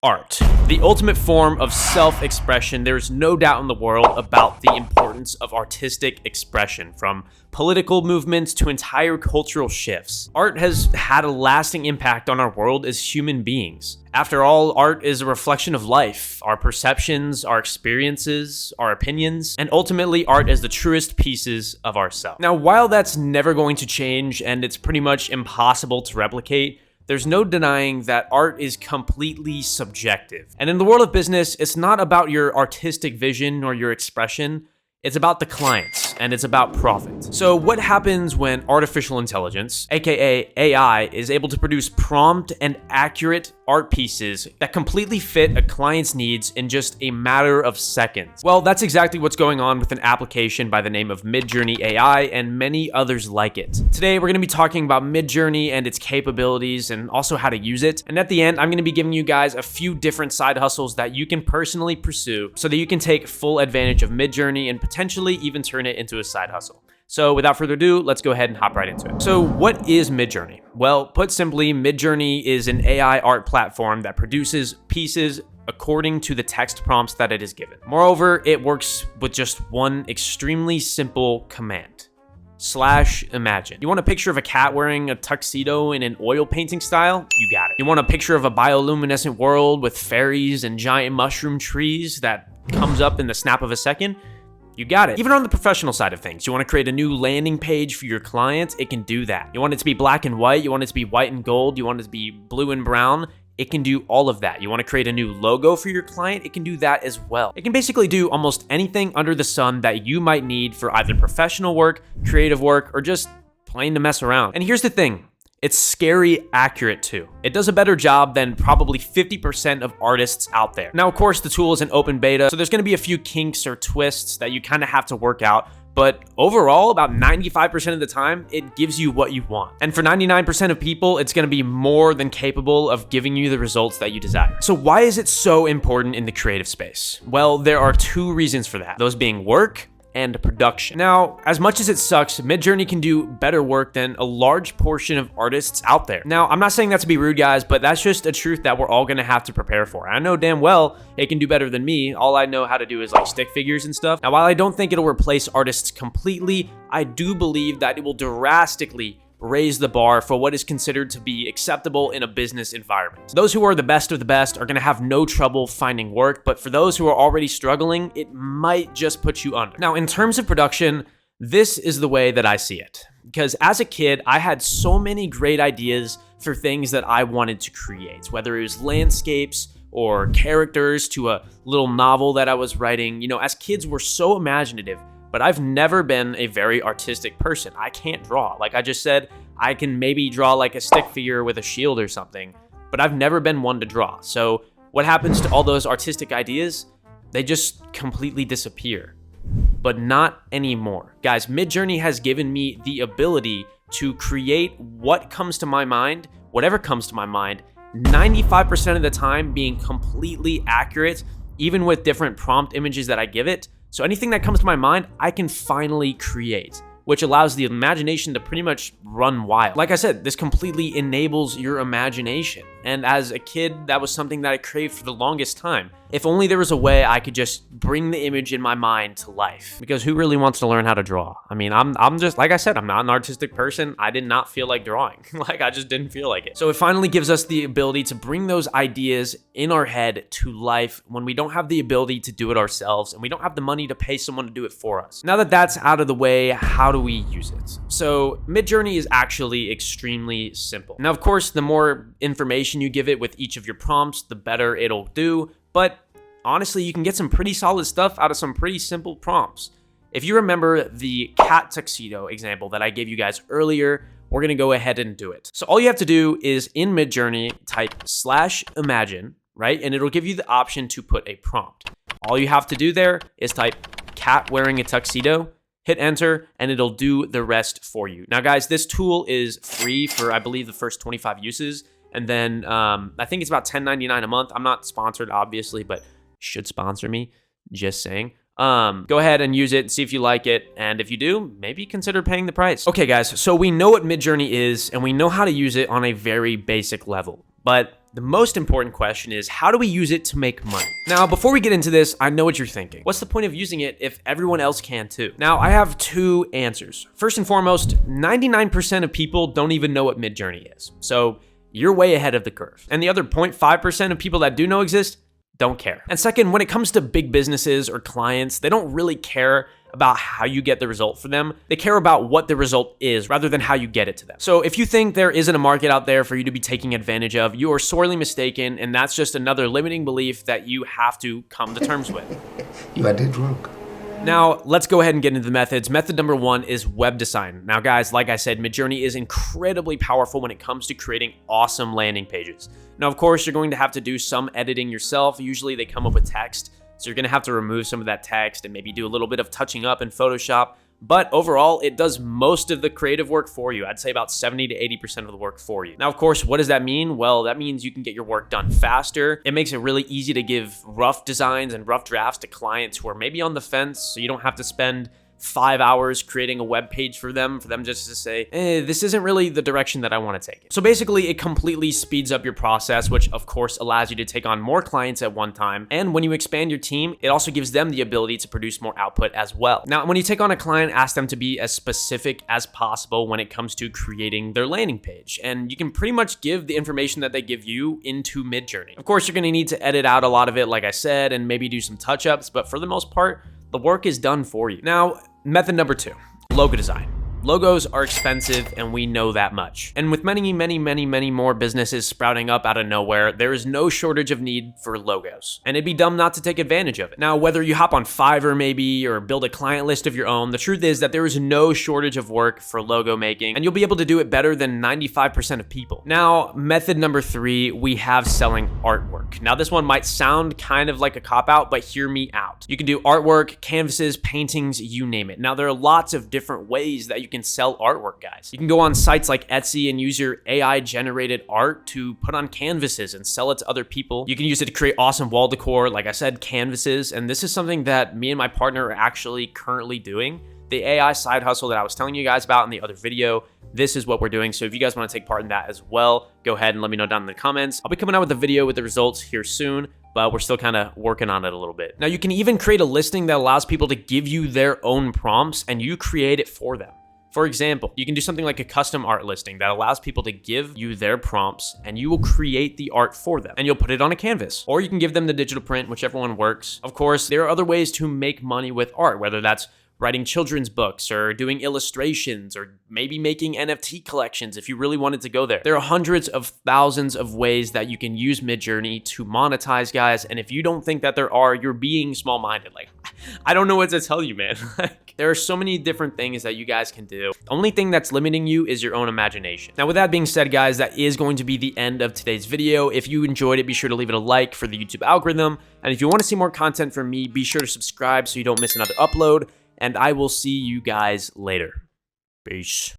Art, the ultimate form of self-expression. There's no doubt in the world about the importance of artistic expression, from political movements to entire cultural shifts. Art has had a lasting impact on our world as human beings. After all, art is a reflection of life, our perceptions, our experiences, our opinions, and ultimately art is the truest pieces of ourselves. Now, while that's never going to change and it's pretty much impossible to replicate, there's no denying that art is completely subjective. And in the world of business, it's not about your artistic vision or your expression. It's about the clients, and it's about profit. So what happens when artificial intelligence, aka AI, is able to produce prompt and accurate art pieces that completely fit a client's needs in just a matter of seconds? Well, that's exactly what's going on with an application by the name of Midjourney AI and many others like it. Today, we're gonna be talking about Midjourney and its capabilities and also how to use it. And at the end, I'm gonna be giving you guys a few different side hustles that you can personally pursue so that you can take full advantage of Midjourney and potentially even turn it into a side hustle. So without further ado, let's go ahead and hop right into it. So what is Midjourney? Well, put simply, Midjourney is an AI art platform that produces pieces according to the text prompts that it is given. Moreover, it works with just one extremely simple command: /imagine. You want a picture of a cat wearing a tuxedo in an oil painting style? You got it. You want a picture of a bioluminescent world with fairies and giant mushroom trees that comes up in the snap of a second? You got it. Even on the professional side of things, you want to create a new landing page for your clients, it can do that. You want it to be black and white, you want it to be white and gold, you want it to be blue and brown, it can do all of that. You want to create a new logo for your client, it can do that as well. It can basically do almost anything under the sun that you might need for either professional work, creative work, or just plain to mess around. And here's the thing. It's scary accurate too. It does a better job than probably 50% of artists out there. Now, of course, the tool is in open beta, so there's gonna be a few kinks or twists that you kind of have to work out. But overall, about 95% of the time, it gives you what you want. And for 99% of people, it's gonna be more than capable of giving you the results that you desire. So why is it so important in the creative space? Well, there are two reasons for that. Those being work and production. Now, as much as it sucks, Midjourney can do better work than a large portion of artists out there. Now, I'm not saying that to be rude, guys, but that's just a truth that we're all gonna have to prepare for. I know damn well it can do better than me. All I know how to do is like stick figures and stuff. Now, while I don't think it'll replace artists completely, I do believe that it will drastically raise the bar for what is considered to be acceptable in a business environment. Those who are the best of the best are gonna have no trouble finding work, but for those who are already struggling, it might just put you under. Now, in terms of production, this is the way that I see it. Because as a kid, I had so many great ideas for things that I wanted to create, whether it was landscapes or characters to a little novel that I was writing. You know, as kids, we're so imaginative. But I've never been a very artistic person. I can't draw. Like I just said, I can maybe draw like a stick figure with a shield or something, but I've never been one to draw. So what happens to all those artistic ideas? They just completely disappear. But not anymore. Guys, Midjourney has given me the ability to create what comes to my mind, whatever comes to my mind, 95% of the time being completely accurate, even with different prompt images that I give it. So anything that comes to my mind, I can finally create, which allows the imagination to pretty much run wild. Like I said, this completely enables your imagination. And as a kid, that was something that I craved for the longest time. If only there was a way I could just bring the image in my mind to life. Because who really wants to learn how to draw? I mean, I'm just, like I said, I'm not an artistic person. I did not feel like drawing. Like, I just didn't feel like it. So it finally gives us the ability to bring those ideas in our head to life when we don't have the ability to do it ourselves and we don't have the money to pay someone to do it for us. Now that that's out of the way, how do we use it? So Midjourney is actually extremely simple. Now, of course, the more information you give it with each of your prompts, the better it'll do. But honestly, you can get some pretty solid stuff out of some pretty simple prompts. If you remember the cat tuxedo example that I gave you guys earlier, we're gonna go ahead and do it. So all you have to do is in Midjourney, type /imagine, right? And it'll give you the option to put a prompt. All you have to do there is type cat wearing a tuxedo, hit enter, and it'll do the rest for you. Now guys, this tool is free for, I believe, the first 25 uses. And then I think it's about $10.99 a month. I'm not sponsored, obviously, but should sponsor me, just saying. Go ahead and use it, see if you like it, and if you do, maybe consider paying the price. Okay, guys, so we know what Midjourney is, and we know how to use it on a very basic level. But The most important question is, how do we use it to make money? Now, before we get into this, I know what you're thinking. What's the point of using it if everyone else can too? Now, I have two answers. First and foremost, 99% of people don't even know what Midjourney is. So you're way ahead of the curve. And the other 0.5% of people that do know exist don't care. And second, when it comes to big businesses or clients, they don't really care about how you get the result for them. They care about what the result is rather than how you get it to them. So if you think there isn't a market out there for you to be taking advantage of, you are sorely mistaken, and that's just another limiting belief that you have to come to terms with. You are dead wrong. Now, let's go ahead and get into the methods. Method number one is web design. Now, guys, like I said, Midjourney is incredibly powerful when it comes to creating awesome landing pages. Now, of course, you're going to have to do some editing yourself. Usually they come up with text, so you're going to have to remove some of that text and maybe do a little bit of touching up in Photoshop. But overall, it does most of the creative work for you. I'd say about 70 to 80% of the work for you. Now, of course, what does that mean? Well, that means you can get your work done faster. It makes it really easy to give rough designs and rough drafts to clients who are maybe on the fence, so you don't have to spend 5 hours creating a web page for them just to say, this isn't really the direction that I want to take it. So basically, it completely speeds up your process, which of course allows you to take on more clients at one time. And when you expand your team, it also gives them the ability to produce more output as well. Now, when you take on a client, ask them to be as specific as possible when it comes to creating their landing page. And you can pretty much give the information that they give you into Midjourney. Of course, you're going to need to edit out a lot of it, like I said, and maybe do some touch-ups, but for the most part, the work is done for you. Now, method number two, logo design. Logos are expensive, and we know that much. And with many more businesses sprouting up out of nowhere, there is no shortage of need for logos. And it'd be dumb not to take advantage of it. Now, whether you hop on Fiverr maybe, or build a client list of your own, the truth is that there is no shortage of work for logo making, and you'll be able to do it better than 95% of people. Now, method number three, we have selling artwork. Now, this one might sound kind of like a cop-out, but hear me out. You can do artwork, canvases, paintings, you name it. Now, there are lots of different ways that you can sell artwork, guys. You can go on sites like Etsy and use your AI generated art to put on canvases and sell it to other people. You can use it to create awesome wall decor, like I said, canvases. And this is something that me and my partner are actually currently doing. The AI side hustle that I was telling you guys about in the other video, this is what we're doing. So if you guys want to take part in that as well, go ahead and let me know down in the comments. I'll be coming out with a video with the results here soon, but we're still kind of working on it a little bit. Now, you can even create a listing that allows people to give you their own prompts and you create it for them. For example, you can do something like a custom art listing that allows people to give you their prompts and you will create the art for them and you'll put it on a canvas, or you can give them the digital print, whichever one works. Of course, there are other ways to make money with art, whether that's writing children's books or doing illustrations or maybe making NFT collections if you really wanted to go there. There are hundreds of thousands of ways that you can use Midjourney to monetize, guys. And if you don't think that there are, you're being small-minded. Like, I don't know what to tell you, man. There are so many different things that you guys can do. The only thing that's limiting you is your own imagination. Now, with that being said, guys, that is going to be the end of today's video. If you enjoyed it, be sure to leave it a like for the YouTube algorithm. And if you want to see more content from me, be sure to subscribe so you don't miss another upload. And I will see you guys later. Peace.